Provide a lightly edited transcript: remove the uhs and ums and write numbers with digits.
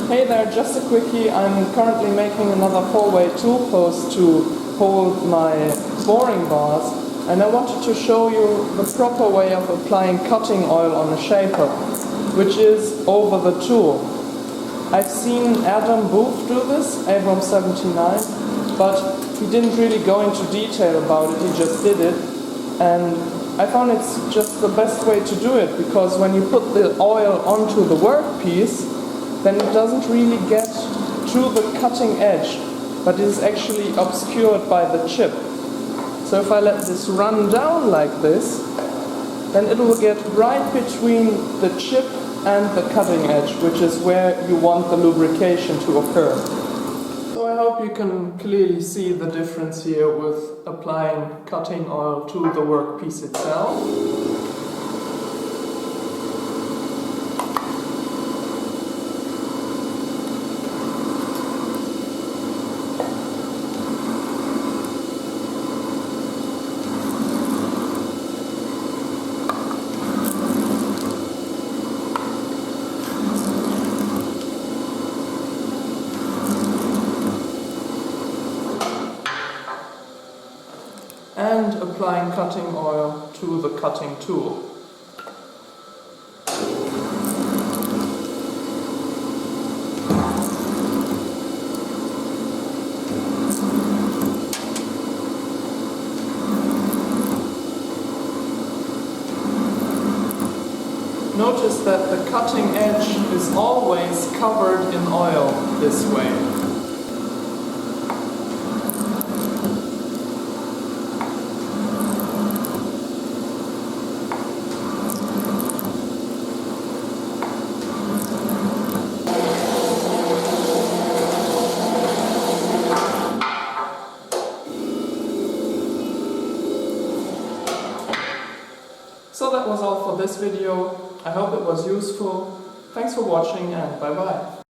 Hey there, just a quickie. I'm currently making another 4-way tool post to hold my boring bars, and I wanted to show you the proper way of applying cutting oil on a shaper, which is over the tool. I've seen Adam Booth do this, Abram 79, but he didn't really go into detail about it, he just did it, and I found it's just the best way to do it, because when you put the oil onto the workpiece, then it doesn't really get to the cutting edge, but it is actually obscured by the chip. So if I let this run down like this, then it will get right between the chip and the cutting edge, which is where you want the lubrication to occur. So I hope you can clearly see the difference here with applying cutting oil to the workpiece itself. And applying cutting oil to the cutting tool. Notice that the cutting edge is always covered in oil this way. So that was all for this video. I hope it was useful. Thanks for watching and bye bye.